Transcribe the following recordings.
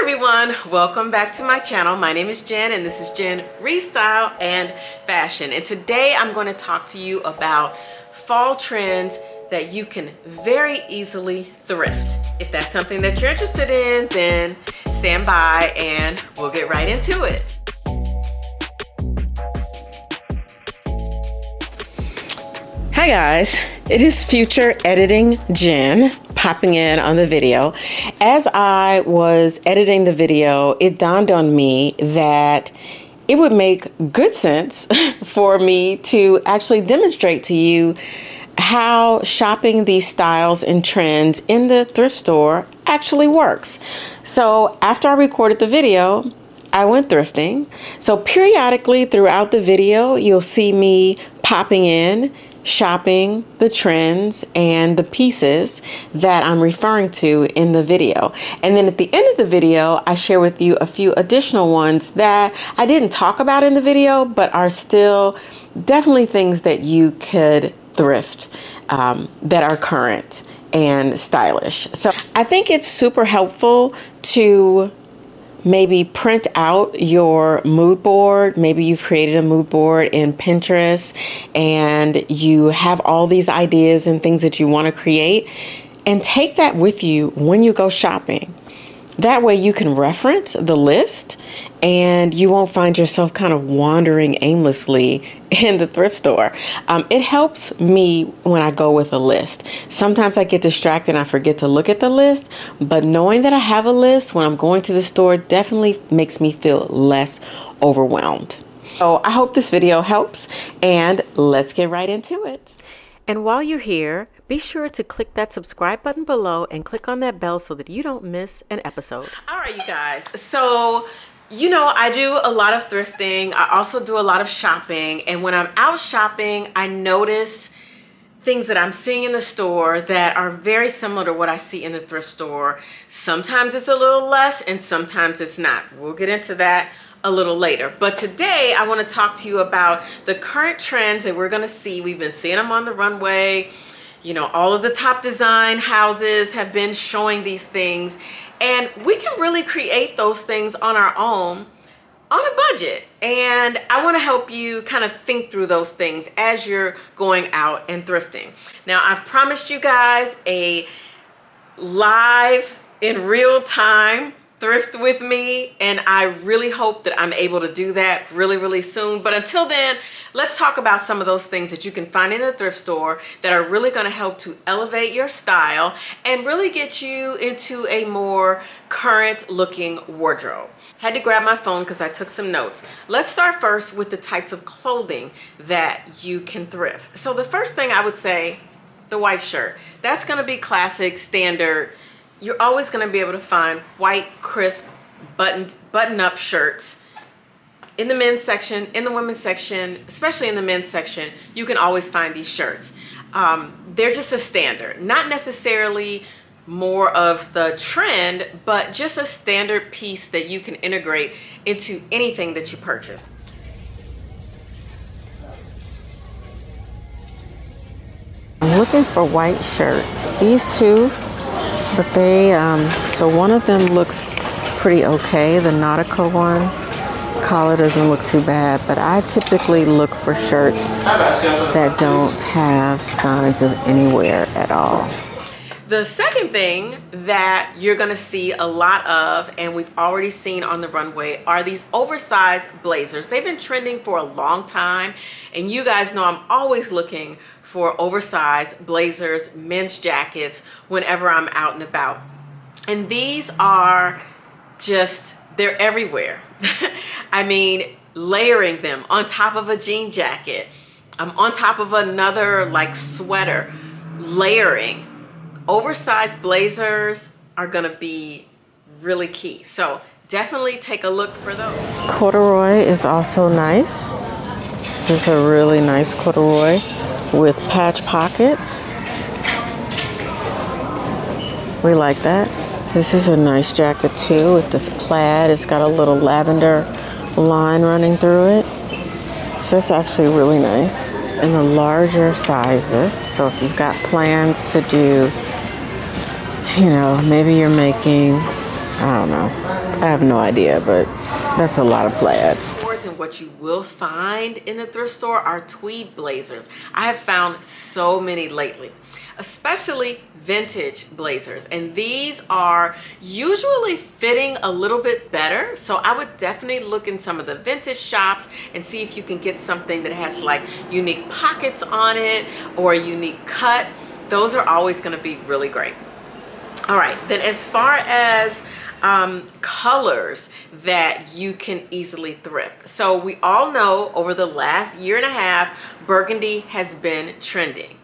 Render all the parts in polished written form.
everyone, welcome back to my channel. My name is Jen and this is Jen Restyle and Fashion. And today I'm going to talk to you about fall trends that you can very easily thrift. If that's something that you're interested in, then stand by and we'll get right into it. Hi guys, it is Future Editing Jen popping in on the video. As I was editing the video, it dawned on me that it would make good sense for me to actually demonstrate to you how shopping these styles and trends in the thrift store actually works. So after I recorded the video, I went thrifting. So periodically throughout the video, you'll see me popping in, shopping the trends and the pieces that I'm referring to in the video. And then at the end of the video, I share with you a few additional ones that I didn't talk about in the video, but are still definitely things that you could thrift that are current and stylish. So I think it's super helpful to maybe print out your mood board. Maybe you've created a mood board in Pinterest and you have all these ideas and things that you want to create, and take that with you when you go shopping. That way you can reference the list and you won't find yourself kind of wandering aimlessly in the thrift store. It helps me when I go with a list. Sometimes I get distracted and I forget to look at the list, but knowing that I have a list when I'm going to the store definitely makes me feel less overwhelmed. So I hope this video helps, and let's get right into it. And while you're here, be sure to click that subscribe button below and click on that bell so that you don't miss an episode. All right, you guys. So, you know, I do a lot of thrifting. I also do a lot of shopping. And when I'm out shopping, I notice things that I'm seeing in the store that are very similar to what I see in the thrift store. Sometimes it's a little less and sometimes it's not. We'll get into that a little later. But today I want to talk to you about the current trends that we're going to see. We've been seeing them on the runway. You know, all of the top design houses have been showing these things, and we can really create those things on our own on a budget. And I want to help you kind of think through those things as you're going out and thrifting. Now, I've promised you guys a live in real time thrift with me, and I really hope that I'm able to do that really soon. But until then, let's talk about some of those things that you can find in the thrift store that are really going to help to elevate your style and really get you into a more current looking wardrobe. Had to grab my phone because I took some notes. Let's start first with the types of clothing that you can thrift. So the first thing I would say, the white shirt. That's going to be classic, standard. You're always going to be able to find white, crisp, button-up shirts in the men's section, in the women's section, especially in the men's section. You can always find these shirts. They're just a standard, not necessarily more of the trend, but just a standard piece that you can integrate into anything that you purchase. I'm looking for white shirts. These two. But they, so one of them looks pretty okay. The nautical one, collar doesn't look too bad, but I typically look for shirts that don't have signs of anywhere at all. The second thing that you're gonna see a lot of, and we've already seen on the runway, are these oversized blazers. They've been trending for a long time, and you guys know I'm always looking for oversized blazers, men's jackets, whenever I'm out and about. And these are just, they're everywhere. I mean, layering them on top of a jean jacket, on top of another like sweater, layering. Oversized blazers are gonna be really key. So definitely take a look for those. Corduroy is also nice. This is a really nice corduroy with patch pockets. We like that. This is a nice jacket too with this plaid. It's got a little lavender line running through it. So it's actually really nice. In the larger sizes. So if you've got plans to do, you know, maybe you're making I don't know. I have no idea, but that's a lot of plaid. And what you will find in the thrift store are tweed blazers. I have found so many lately, especially vintage blazers, and these are usually fitting a little bit better. So I would definitely look in some of the vintage shops and see if you can get something that has like unique pockets on it or a unique cut. Those are always going to be really great. All right, then as far as colors that you can easily thrift. So we all know over the last year and a half, burgundy has been trending.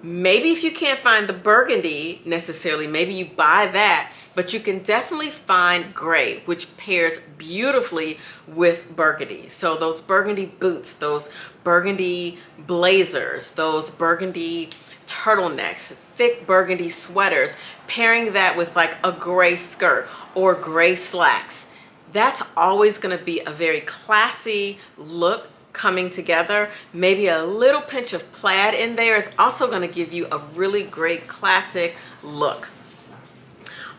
Maybe if you can't find the burgundy necessarily, maybe you buy that, but you can definitely find gray, which pairs beautifully with burgundy. So those burgundy boots, those burgundy blazers, those burgundy turtlenecks, thick burgundy sweaters, pairing that with like a gray skirt or gray slacks. That's always going to be a very classy look coming together. Maybe a little pinch of plaid in there is also going to give you a really great classic look.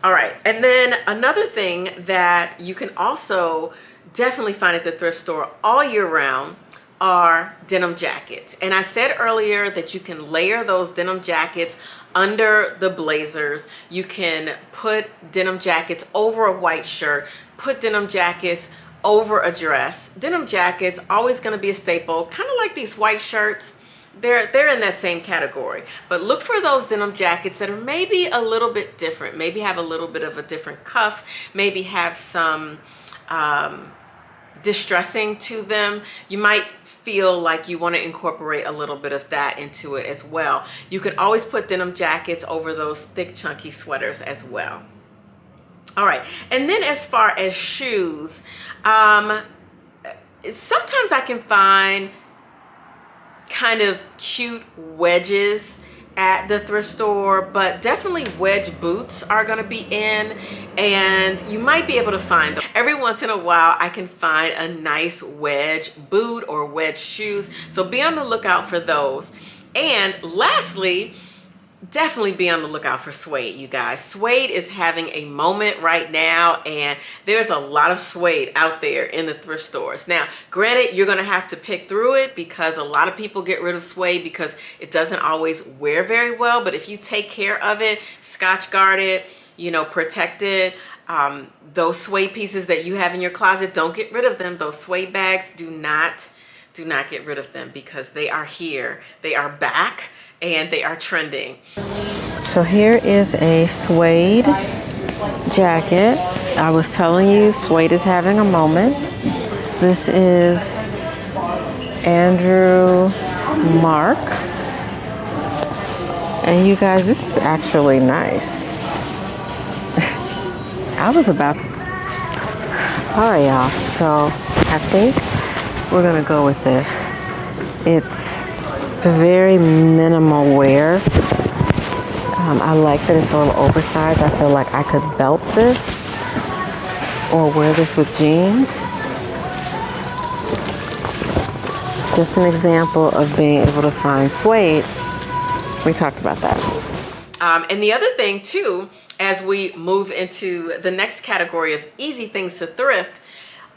All right, and then another thing that you can also definitely find at the thrift store all year round are denim jackets. And I said earlier that you can layer those denim jackets under the blazers. You can put denim jackets over a white shirt, put denim jackets over a dress. Denim jackets always going to be a staple, kind of like these white shirts. They're in that same category, but look for those denim jackets that are maybe a little bit different, maybe have a little bit of a different cuff, maybe have some distressing to them. You might feel like you want to incorporate a little bit of that into it as well. You can always put denim jackets over those thick chunky sweaters as well. All right, and then as far as shoes, sometimes I can find kind of cute wedges at the thrift store, but definitely wedge boots are going to be in, and you might be able to find them. Every once in a while I can find a nice wedge boot or wedge shoes, so be on the lookout for those. And lastly, definitely be on the lookout for suede, you guys. Suede is having a moment right now, and there's a lot of suede out there in the thrift stores. Now, granted, you're going to have to pick through it because a lot of people get rid of suede because it doesn't always wear very well. But if you take care of it, Scotch guard it, you know, protect it, those suede pieces that you have in your closet, don't get rid of them. Those suede bags, do not get rid of them because they are here. They are back. And they are trending. So here is a suede jacket. I was telling you suede is having a moment. This is Andrew Mark. And you guys, this is actually nice. I was about to... All right, y'all. So I think we're gonna go with this. It's very minimal wear. I like that it's a little oversized. I feel like I could belt this or wear this with jeans. Just an example of being able to find suede. We talked about that. And the other thing too, as we move into the next category of easy things to thrift,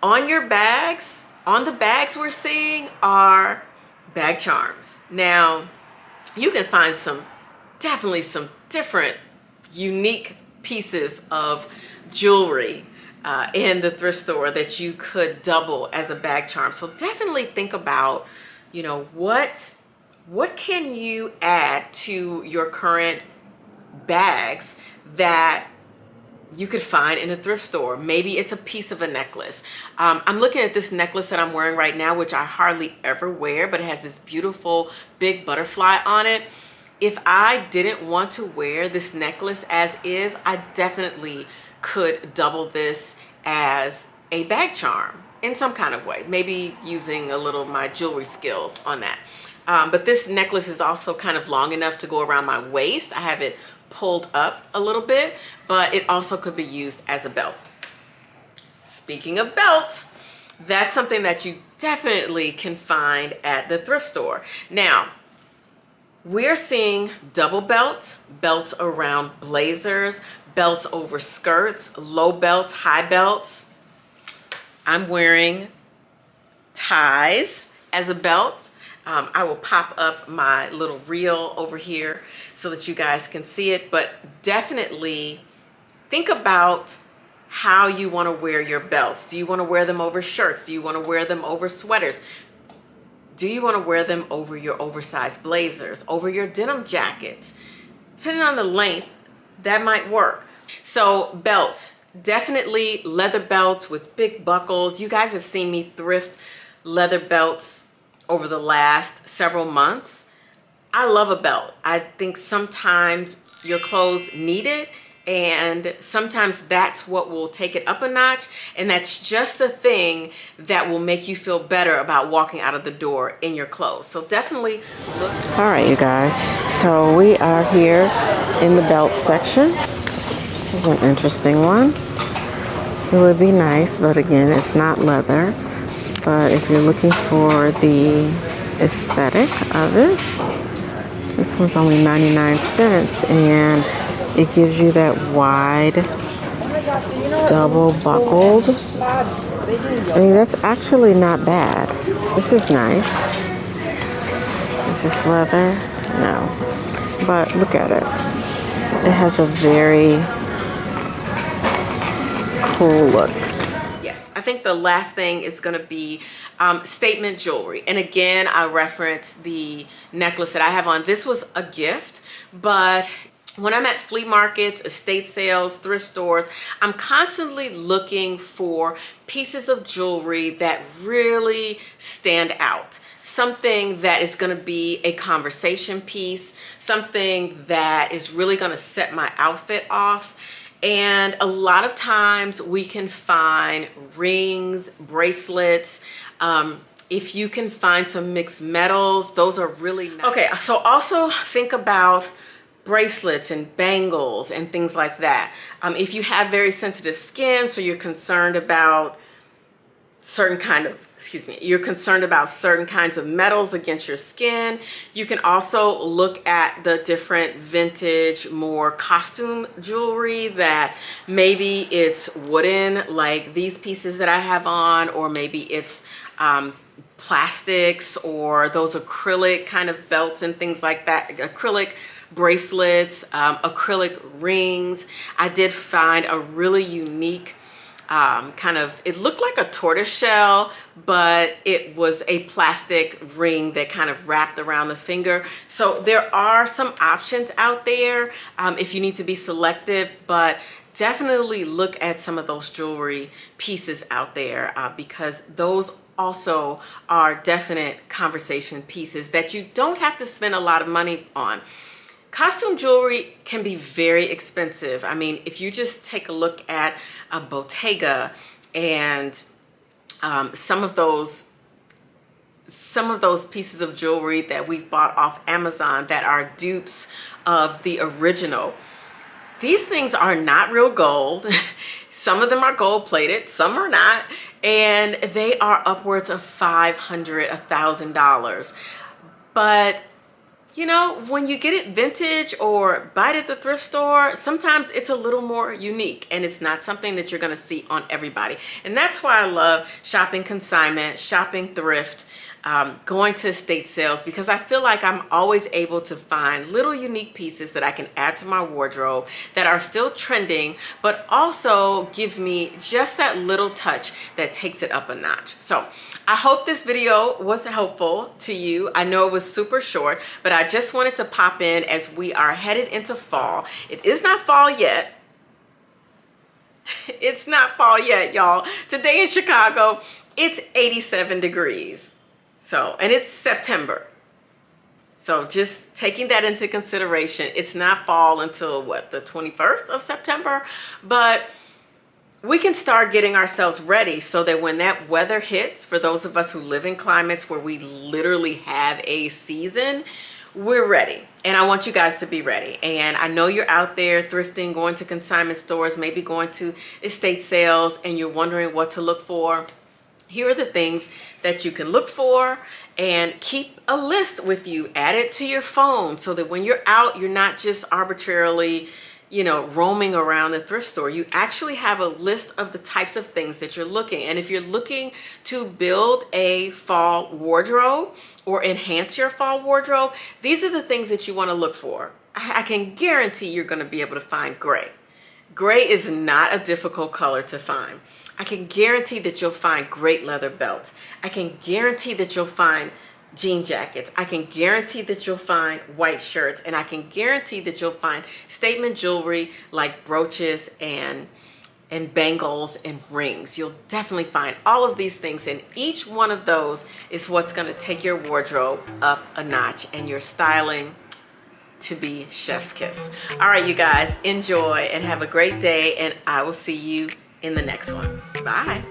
on your bags, on the bags we're seeing are bag charms. Now, you can find definitely some different unique pieces of jewelry in the thrift store that you could double as a bag charm. So definitely think about, you know, what can you add to your current bags that you could find in a thrift store. Maybe it's a piece of a necklace. I'm looking at this necklace that I'm wearing right now, which I hardly ever wear, but it has this beautiful big butterfly on it. If I didn't want to wear this necklace as is, I definitely could double this as a bag charm in some kind of way, maybe using a little of my jewelry skills on that. But this necklace is also kind of long enough to go around my waist. I have it pulled up a little bit, but it also could be used as a belt. Speaking of belts, that's something that you definitely can find at the thrift store. Now, we're seeing double belts, belts around blazers, belts over skirts, low belts, high belts. I'm wearing ties as a belt. I will pop up my little reel over here so that you guys can see it, but definitely think about how you want to wear your belts. Do you want to wear them over shirts? Do you want to wear them over sweaters? Do you want to wear them over your oversized blazers, over your denim jackets? Depending on the length, that might work. So belts, definitely leather belts with big buckles. You guys have seen me thrift leather belts over the last several months. I love a belt. I think sometimes your clothes need it, and sometimes that's what will take it up a notch, and that's just the thing that will make you feel better about walking out of the door in your clothes. So definitely look. All right, you guys, so we are here in the belt section. This is an interesting one. It would be nice, but again, it's not leather. But if you're looking for the aesthetic of it, this one's only 99 cents, and it gives you that wide, double buckled. I mean, that's actually not bad. This is nice. Is this leather? No. But look at it. It has a very cool look. I think the last thing is going to be statement jewelry. And again, I reference the necklace that I have on. This was a gift, but when I'm at flea markets, estate sales, thrift stores, I'm constantly looking for pieces of jewelry that really stand out. Something that is going to be a conversation piece, something that is really going to set my outfit off. And a lot of times we can find rings, bracelets. If you can find some mixed metals, those are really nice. Okay, so also think about bracelets and bangles and things like that. If you have very sensitive skin, so you're concerned about certain kind of, you're concerned about certain kinds of metals against your skin. You can also look at the different vintage, more costume jewelry that maybe it's wooden, like these pieces that I have on, or maybe it's plastics, or those acrylic kind of belts and things like that, acrylic bracelets, acrylic rings. I did find a really unique kind of, it looked like a tortoise shell, but it was a plastic ring that kind of wrapped around the finger. So there are some options out there if you need to be selective, but definitely look at some of those jewelry pieces out there because those also are definite conversation pieces that you don't have to spend a lot of money on. Costume jewelry can be very expensive. I mean, if you just take a look at a Bottega and some of those pieces of jewelry that we've bought off Amazon that are dupes of the original. These things are not real gold. Some of them are gold plated, some are not, and they are upwards of $500, $1,000. But you know, when you get it vintage or buy it at the thrift store, sometimes it's a little more unique and it's not something that you're going to see on everybody. And that's why I love shopping consignment, shopping thrift, going to estate sales, because I feel like I'm always able to find little unique pieces that I can add to my wardrobe that are still trending, but also give me just that little touch that takes it up a notch. So I hope this video was helpful to you. I know it was super short, but I just wanted to pop in as we are headed into fall. It is not fall yet. It's not fall yet, y'all. Today in Chicago, it's 87 degrees. So, and it's September. So just taking that into consideration, it's not fall until what, the 21st of September, but we can start getting ourselves ready so that when that weather hits, for those of us who live in climates where we literally have a season, we're ready. And I want you guys to be ready. And I know you're out there thrifting, going to consignment stores, maybe going to estate sales, and you're wondering what to look for. Here are the things that you can look for, and keep a list with you. Add it to your phone so that when you're out, you're not just arbitrarily you know, roaming around the thrift store, you actually have a list of the types of things that you're looking. And if you're looking to build a fall wardrobe or enhance your fall wardrobe, these are the things that you want to look for. I can guarantee you're going to be able to find gray. Gray is not a difficult color to find. I can guarantee that you'll find great leather belts. I can guarantee that you'll find jean jackets. I can guarantee that you'll find white shirts, and I can guarantee that you'll find statement jewelry like brooches and bangles and rings. You'll definitely find all of these things, and each one of those is what's going to take your wardrobe up a notch and your styling to be chef's kiss. All right, you guys, enjoy and have a great day, and I will see you in the next one. Bye.